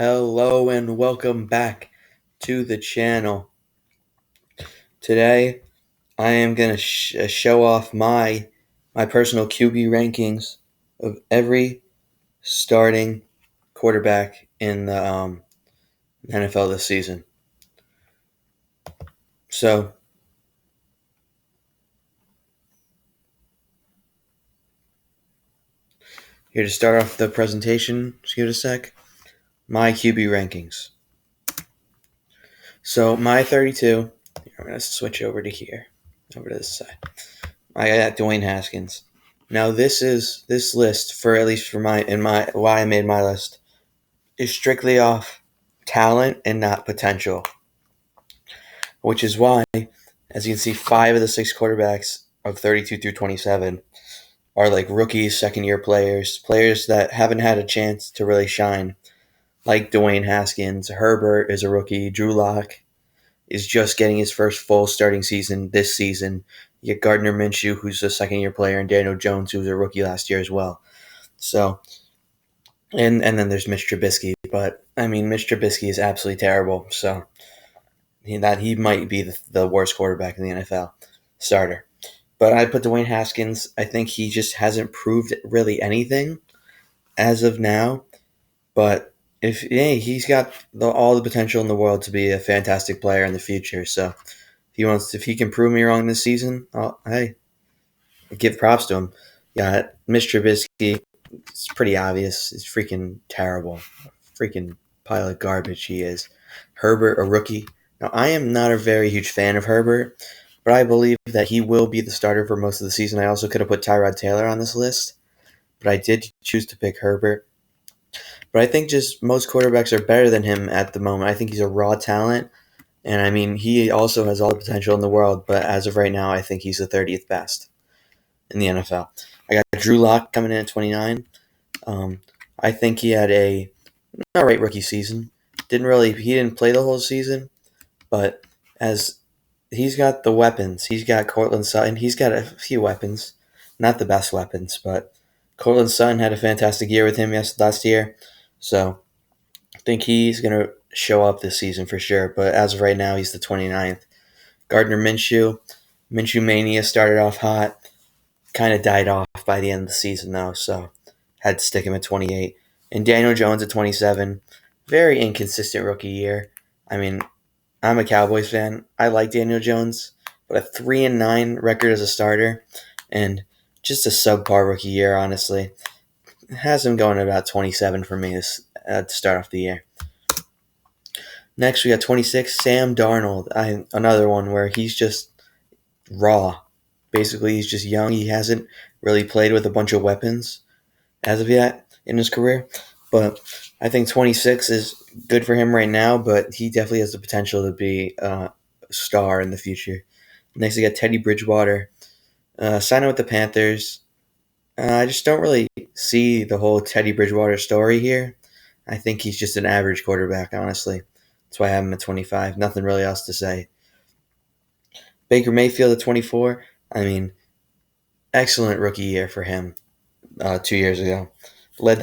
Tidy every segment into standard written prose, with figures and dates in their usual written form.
Hello and welcome back to the channel. Today I am going to show off my personal QB rankings of every starting quarterback in the NFL this season. So, here to start off the presentation, just give it a sec. My QB rankings. So, my 32, I'm going to switch over to here, over to this side. I got Dwayne Haskins. Now this list for at least for my why I made my list is strictly off talent and not potential. Which is why, as you can see, 5 of the 6 quarterbacks of 32 through 27 are like rookies, second-year players that haven't had a chance to really shine, like Dwayne Haskins. Herbert is a rookie. Drew Lock is just getting his first full starting season this season. You get Gardner Minshew, who's a second-year player, and Daniel Jones, who was a rookie last year as well. So, and then there's Mitch Trubisky, but I mean, Mitch Trubisky is absolutely terrible. So he might be the worst quarterback in the NFL starter. But I put Dwayne Haskins. I think he just hasn't proved really anything as of now. But he's got all the potential in the world to be a fantastic player in the future. So if he can prove me wrong this season, hey, give props to him. Yeah, Mitch Trubisky, it's pretty obvious. It's freaking terrible. Freaking pile of garbage he is. Herbert, a rookie. Now, I am not a very huge fan of Herbert, but I believe that he will be the starter for most of the season. I also could have put Tyrod Taylor on this list, but I did choose to pick Herbert. But I think just most quarterbacks are better than him at the moment. I think he's a raw talent, and I mean, he also has all the potential in the world, but as of right now, I think he's the 30th best in the NFL. I got Drew Lock coming in at 29. I think he had a all right rookie season. He didn't play the whole season, but as he's got the weapons, he's got Cortland Sutton. He's got a few weapons, not the best weapons, but Cortland Sutton had a fantastic year with him last year. So I think he's going to show up this season for sure. But as of right now, he's the 29th. Gardner Minshew. Minshew Mania started off hot. Kind of died off by the end of the season, though, so had to stick him at 28. And Daniel Jones at 27. Very inconsistent rookie year. I mean, I'm a Cowboys fan. I like Daniel Jones, but a 3-9 record as a starter and just a subpar rookie year, honestly. Has him going at about 27 for me to start off the year. Next, we got 26, Sam Darnold. Another one where he's just raw. Basically, he's just young. He hasn't really played with a bunch of weapons as of yet in his career. But I think 26 is good for him right now, but he definitely has the potential to be a star in the future. Next, we got Teddy Bridgewater. Signing with the Panthers. I just don't really see the whole Teddy Bridgewater story here. I think he's just an average quarterback, honestly. That's why I have him at 25. Nothing really else to say. Baker Mayfield at 24. I mean, excellent rookie year for him 2 years ago. Led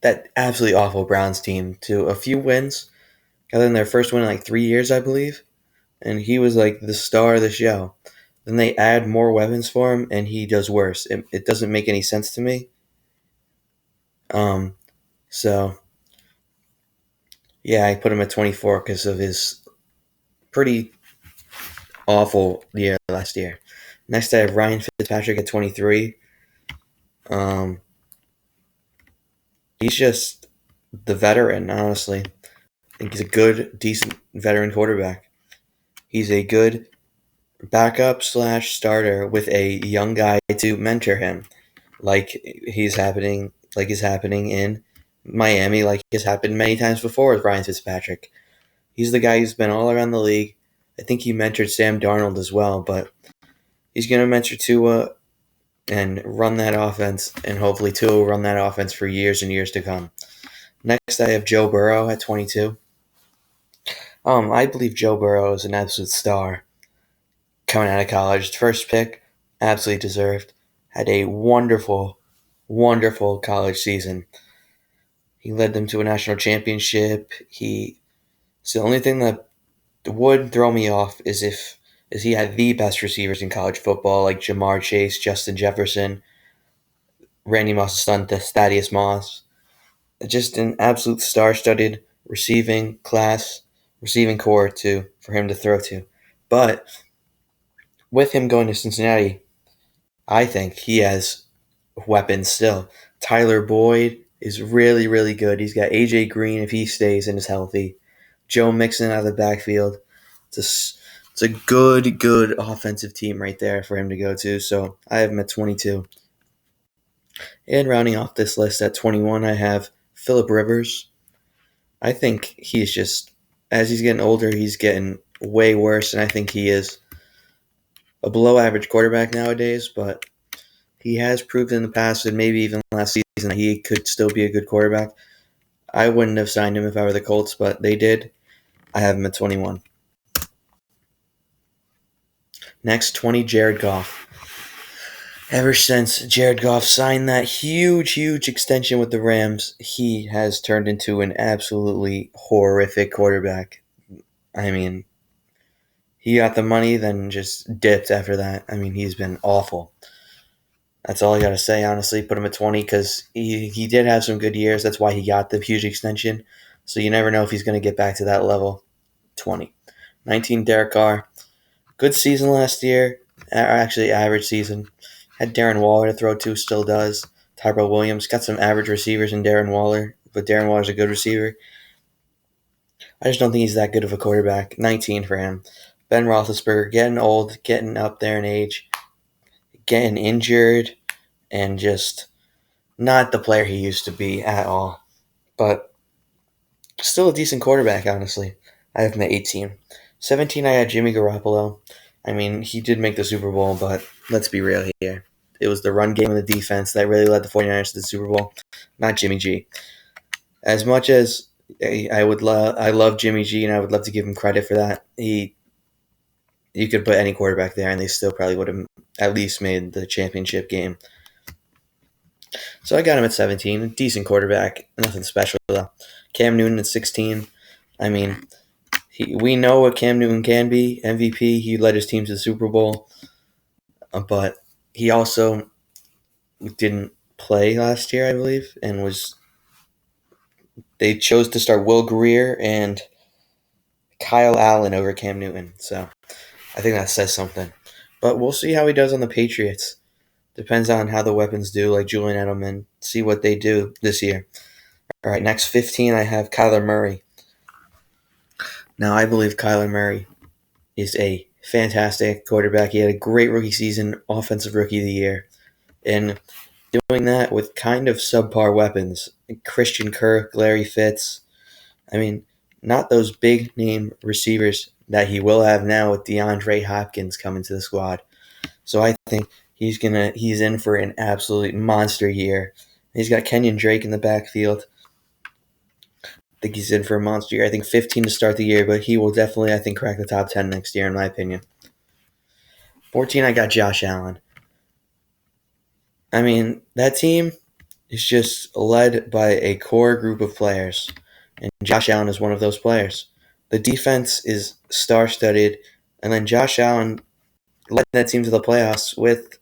that absolutely awful Browns team to a few wins. Got them their first win in like 3 years, I believe. And he was like the star of the show. Then they add more weapons for him, and he does worse. It doesn't make any sense to me. So, yeah, I put him at 24 because of his pretty awful year last year. Next, I have Ryan Fitzpatrick at 23. He's just the veteran, honestly. I think he's a good, decent veteran quarterback. He's a good backup / starter with a young guy to mentor him, like is happening in Miami, like has happened many times before with Ryan Fitzpatrick. He's the guy who's been all around the league. I think he mentored Sam Darnold as well, but he's going to mentor Tua and run that offense, and hopefully Tua will run that offense for years and years to come. Next, I have Joe Burrow at 22. I believe Joe Burrow is an absolute star coming out of college. First pick, absolutely deserved. Had a wonderful, wonderful college season. He led them to a national championship. So the only thing that would throw me off is he had the best receivers in college football, like Jamar Chase, Justin Jefferson, Randy Moss's son, Thaddeus Moss. Just an absolute star-studded receiving class, receiving core to for him to throw to. But with him going to Cincinnati, I think he has weapons still. Tyler Boyd is really, really good. He's got AJ Green if he stays and is healthy. Joe Mixon out of the backfield. It's a good offensive team right there for him to go to. So I have him at 22. And rounding off this list at 21, I have Phillip Rivers. I think he's just, as he's getting older, he's getting way worse, and I think he is a below average quarterback nowadays, but he has proved in the past and maybe even last season that he could still be a good quarterback. I wouldn't have signed him if I were the Colts, but they did. I have him at 21. Next, 20, Jared Goff. Ever since Jared Goff signed that huge extension with the Rams, he has turned into an absolutely horrific quarterback. I mean, he got the money, then just dipped after that. I mean, he's been awful. That's all I got to say, honestly. Put him at 20 because he did have some good years. That's why he got the huge extension. So you never know if he's going to get back to that level. 20. 19, Derek Carr. Good season last year. Actually, average season. Had Darren Waller to throw to, still does. Tyrell Williams. Got some average receivers in Darren Waller, but Darren Waller's a good receiver. I just don't think he's that good of a quarterback. 19 for him. Ben Roethlisberger, getting old, getting up there in age, getting injured, and just not the player he used to be at all. But still a decent quarterback, honestly. I have him at 18. 17, I had Jimmy Garoppolo. I mean, he did make the Super Bowl, but let's be real here. It was the run game and the defense that really led the 49ers to the Super Bowl, not Jimmy G. As much as I love Jimmy G, and I would love to give him credit for that. You could put any quarterback there, and they still probably would have at least made the championship game. So I got him at 17. A decent quarterback. Nothing special, though. Cam Newton at 16. I mean, we know what Cam Newton can be. MVP. He led his team to the Super Bowl. But he also didn't play last year, I believe, and they chose to start Will Greer and Kyle Allen over Cam Newton. So I think that says something. But we'll see how he does on the Patriots. Depends on how the weapons do, like Julian Edelman. See what they do this year. All right, next 15, I have Kyler Murray. Now, I believe Kyler Murray is a fantastic quarterback. He had a great rookie season, offensive rookie of the year. And doing that with kind of subpar weapons. Christian Kirk, Larry Fitz. I mean, not those big name receivers that he will have now with DeAndre Hopkins coming to the squad. So I think he's in for an absolute monster year. He's got Kenyon Drake in the backfield. I think he's in for a monster year. I think 15 to start the year, but he will definitely, I think, crack the top 10 next year, in my opinion. 14, I got Josh Allen. I mean, that team is just led by a core group of players, and Josh Allen is one of those players. The defense is star-studded, and then Josh Allen led that team to the playoffs with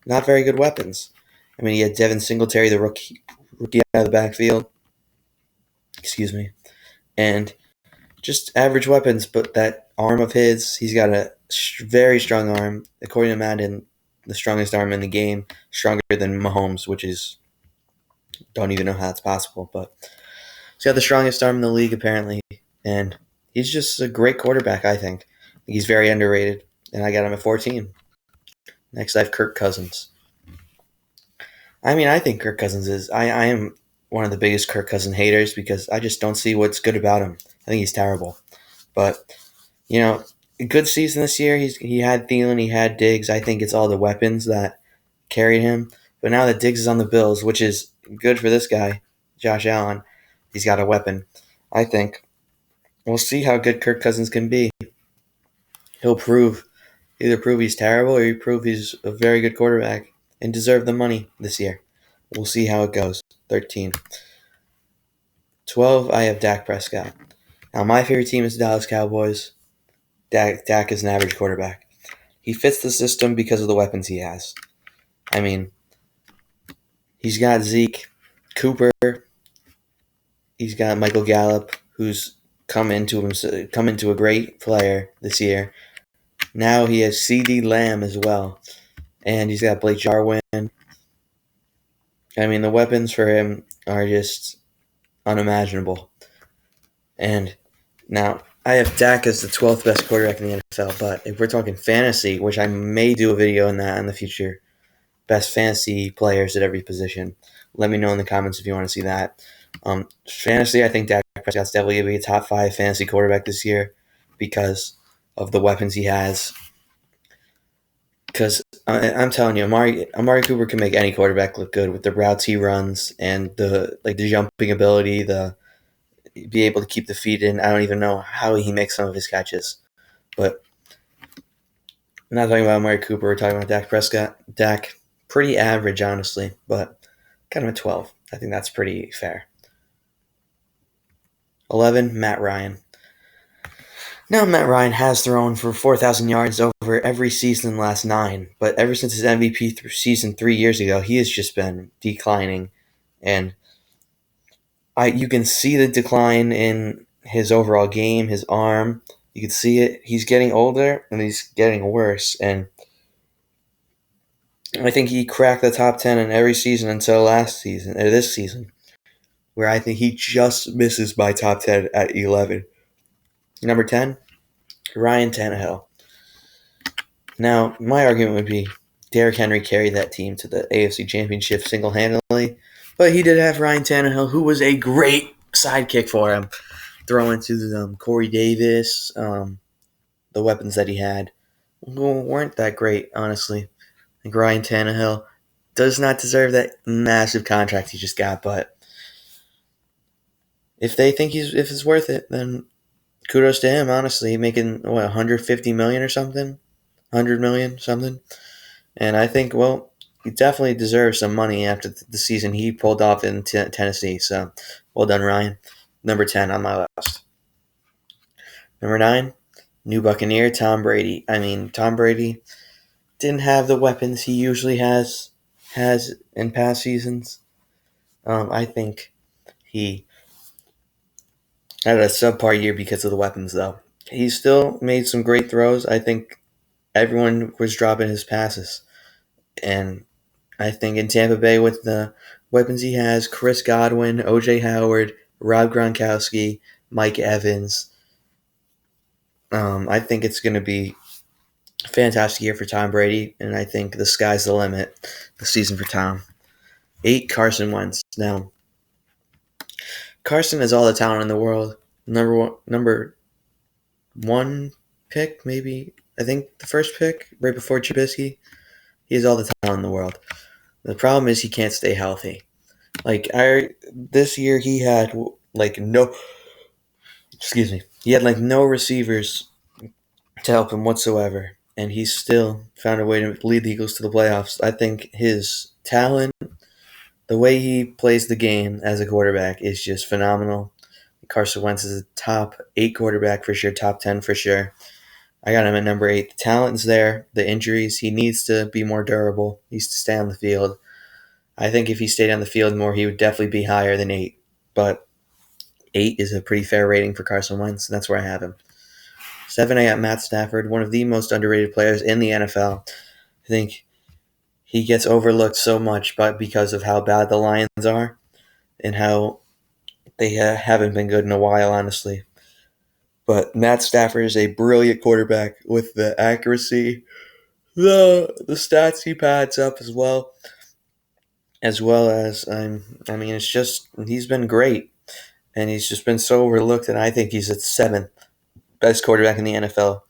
not very good weapons. I mean, he had Devin Singletary, the rookie out of the backfield. Excuse me. And just average weapons, but that arm of his, he's got a very strong arm. According to Madden, the strongest arm in the game, stronger than Mahomes, which is, don't even know how that's possible, but he's got the strongest arm in the league, apparently. And he's just a great quarterback, I think. He's very underrated, and I got him at 14. Next, I have Kirk Cousins. I mean, I think Kirk Cousins is. I am one of the biggest Kirk Cousins haters because I just don't see what's good about him. I think he's terrible. But, a good season this year. He had Thielen, he had Diggs. I think it's all the weapons that carried him. But now that Diggs is on the Bills, which is good for this guy, Josh Allen, he's got a weapon. I think we'll see how good Kirk Cousins can be. He'll either prove he's terrible or he prove he's a very good quarterback and deserve the money this year. We'll see how it goes. 13. 12, I have Dak Prescott. Now, my favorite team is the Dallas Cowboys. Dak is an average quarterback. He fits the system because of the weapons he has. I mean, he's got Zeke, Cooper. He's got Michael Gallup, who's come into a great player this year. Now he has C.D. Lamb as well, and he's got Blake Jarwin. I mean, the weapons for him are just unimaginable. And now I have Dak as the 12th best quarterback in the NFL, but if we're talking fantasy, which I may do a video on that in the future, best fantasy players at every position, let me know in the comments if you want to see that. Fantasy, I think Dak Prescott's definitely going to be a top 5 fantasy quarterback this year because of the weapons he has. Because I'm telling you, Amari Cooper can make any quarterback look good with the routes he runs and the jumping ability, the be able to keep the feet in. I don't even know how he makes some of his catches. But I'm not talking about Amari Cooper. We're talking about Dak Prescott. Dak, pretty average, honestly, but kind of a 12. I think that's pretty fair. 11, Matt Ryan. Now, Matt Ryan has thrown for 4,000 yards over every season in the last 9, but ever since his MVP season 3 years ago, he has just been declining. And you can see the decline in his overall game, his arm. You can see it. He's getting older, and he's getting worse. And I think he cracked the top 10 in every season until this season, where I think he just misses by top 10 at 11. Number 10, Ryan Tannehill. Now, my argument would be Derrick Henry carried that team to the AFC Championship single-handedly, but he did have Ryan Tannehill, who was a great sidekick for him, throwing to Corey Davis. The weapons that he had weren't that great, honestly. I think Ryan Tannehill does not deserve that massive contract he just got, but if they think if it's worth it, then kudos to him, honestly, making 150 million or something, 100 million something. And I think, well, he definitely deserves some money after the season he pulled off in Tennessee. So, well done, Ryan. Number 10 on my list. Number 9, new Buccaneer, Tom Brady. I mean, Tom Brady didn't have the weapons he usually has in past seasons. I think he had a subpar year because of the weapons, though. He still made some great throws. I think everyone was dropping his passes. And I think in Tampa Bay, with the weapons he has, Chris Godwin, O.J. Howard, Rob Gronkowski, Mike Evans, I think it's going to be a fantastic year for Tom Brady, and I think the sky's the limit this season for Tom. 8, Carson Wentz. Now, Carson has all the talent in the world. Number one pick, maybe. I think the first pick, right before Trubisky. He has all the talent in the world. The problem is he can't stay healthy. This year he had he had no receivers to help him whatsoever, and he still found a way to lead the Eagles to the playoffs. I think his talent, the way he plays the game as a quarterback, is just phenomenal. Carson Wentz is a top 8 quarterback for sure, top 10 for sure. I got him at number 8. The talent's there. The injuries, he needs to be more durable. He needs to stay on the field. I think if he stayed on the field more, he would definitely be higher than 8. But 8 is a pretty fair rating for Carson Wentz, and that's where I have him. 7, I got Matt Stafford, one of the most underrated players in the NFL. I think he gets overlooked so much because of how bad the Lions are and how they haven't been good in a while, honestly. But Matt Stafford is a brilliant quarterback with the accuracy, the stats he pads up as well as it's just he's been great, and he's just been so overlooked, and I think he's the 7th best quarterback in the NFL.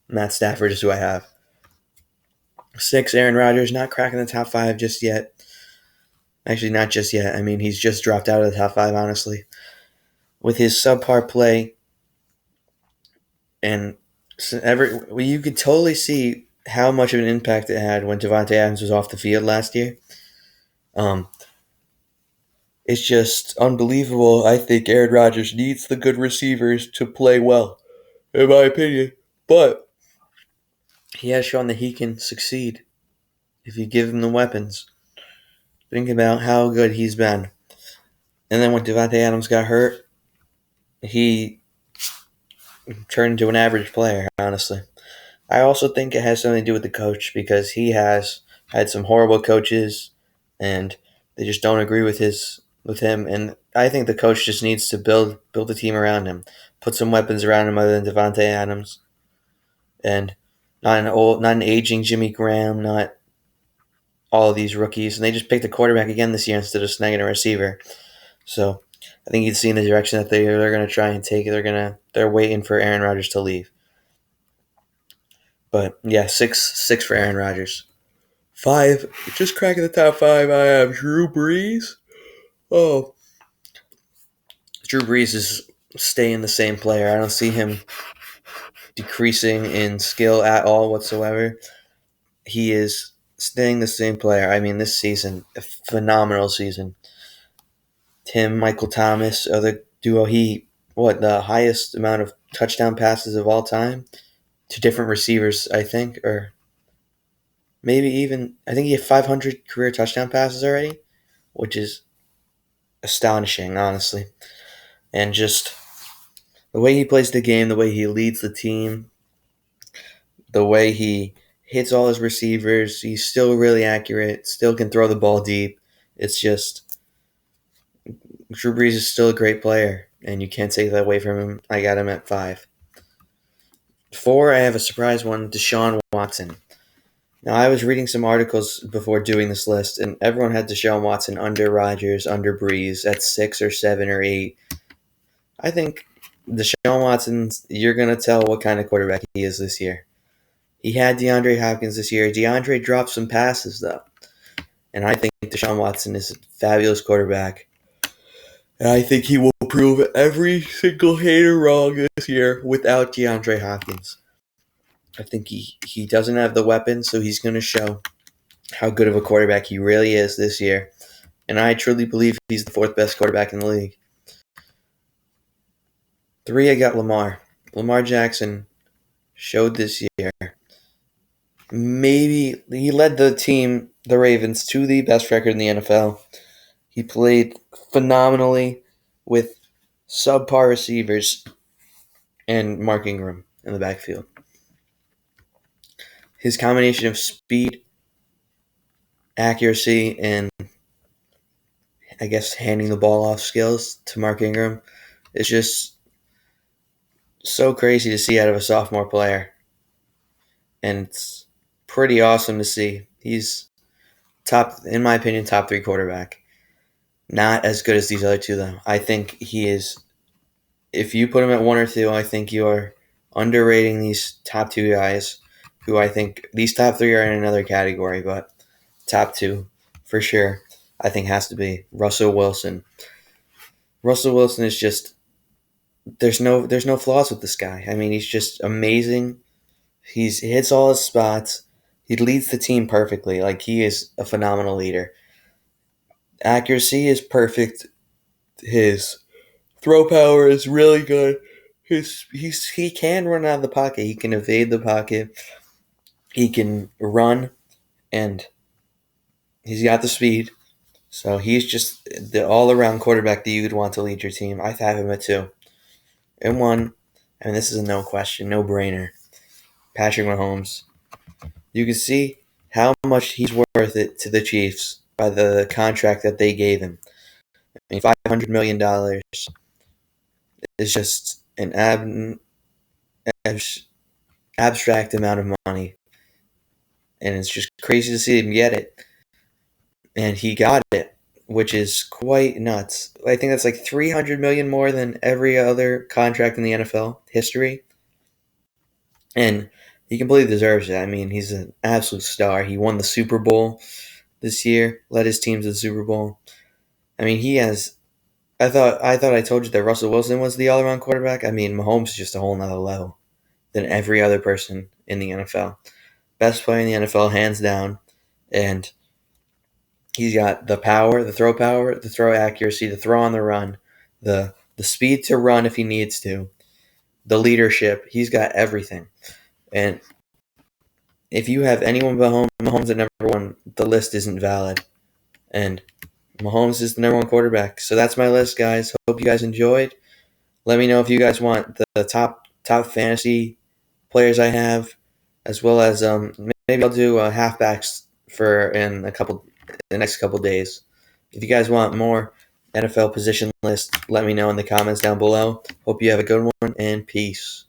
Matt Stafford is who I have. 6, Aaron Rodgers, not cracking the top 5 just yet. Actually, not just yet. I mean, he's just dropped out of the top 5, honestly. With his subpar play, and you could totally see how much of an impact it had when Devontae Adams was off the field last year. It's just unbelievable. I think Aaron Rodgers needs the good receivers to play well, in my opinion. But he has shown that he can succeed if you give him the weapons. Think about how good he's been. And then when Devontae Adams got hurt, he turned into an average player, honestly. I also think it has something to do with the coach because he has had some horrible coaches and they just don't agree with him, and I think the coach just needs to build a team around him. Put some weapons around him other than Devontae Adams and not an aging Jimmy Graham, not all of these rookies. And they just picked a quarterback again this year instead of snagging a receiver. So I think you'd see in the direction that they're going to try and take. They're waiting for Aaron Rodgers to leave. But yeah, six for Aaron Rodgers. 5, just cracking the top 5. I have Drew Brees. Oh, Drew Brees is staying the same player. I don't see him decreasing in skill at all whatsoever. He is staying the same player. I mean, this season, a phenomenal season. Tim, Michael Thomas, other duo. The highest amount of touchdown passes of all time to different receivers, I think, or maybe even, I think he had 500 career touchdown passes already, which is astonishing, honestly. And just the way he plays the game, the way he leads the team, the way he hits all his receivers, he's still really accurate, still can throw the ball deep. It's just Drew Brees is still a great player, and you can't take that away from him. I got him at 5. 4, I have a surprise one, Deshaun Watson. Now, I was reading some articles before doing this list, and everyone had Deshaun Watson under Rodgers, under Brees, at 6 or 7 or 8. I think Deshaun Watson, you're going to tell what kind of quarterback he is this year. He had DeAndre Hopkins this year. DeAndre dropped some passes, though. And I think Deshaun Watson is a fabulous quarterback. And I think he will prove every single hater wrong this year without DeAndre Hopkins. I think he doesn't have the weapons, so he's going to show how good of a quarterback he really is this year. And I truly believe he's the 4th best quarterback in the league. 3, I got Lamar. Lamar Jackson showed this year. Maybe he led the team, the Ravens, to the best record in the NFL. He played phenomenally with subpar receivers and Mark Ingram in the backfield. His combination of speed, accuracy, and I guess handing the ball off skills to Mark Ingram is just so crazy to see out of a sophomore player. And it's pretty awesome to see. He's in my opinion, top 3 quarterback. Not as good as these other two, though. I think he is. If you put him at 1 or 2, I think you are underrating these top 2 guys, who I think these top 3 are in another category, but top 2 for sure, I think has to be Russell Wilson. Russell Wilson is just there's no flaws with this guy. I mean, he's just amazing. He hits all his spots. He leads the team perfectly. Like, he is a phenomenal leader. Accuracy is perfect. His throw power is really good. He can run out of the pocket. He can evade the pocket. He can run, and he's got the speed. So he's just the all-around quarterback that you'd want to lead your team. I have him at 2. And 1, and this is a no question, no brainer. Patrick Mahomes. You can see how much he's worth it to the Chiefs by the contract that they gave him. I mean, $500 million is just an abstract amount of money. And it's just crazy to see him get it. And he got it, which is quite nuts. I think that's like $300 million more than every other contract in the NFL history. And he completely deserves it. I mean, he's an absolute star. He won the Super Bowl this year, led his team to the Super Bowl. I mean, he has. I thought I told you that Russell Wilson was the all-around quarterback. I mean, Mahomes is just a whole nother level than every other person in the NFL. Best player in the NFL, hands down. And He's got the power, the throw accuracy, the throw on the run, the speed to run if he needs to, the leadership. He's got everything. And if you have anyone but Mahomes at number one, the list isn't valid. And Mahomes is the number one quarterback. So that's my list, guys. Hope you guys enjoyed. Let me know if you guys want the top fantasy players I have, as well as maybe I'll do halfbacks for the next couple days. If you guys want more NFL position lists, let me know in the comments down below. Hope you have a good one, and peace.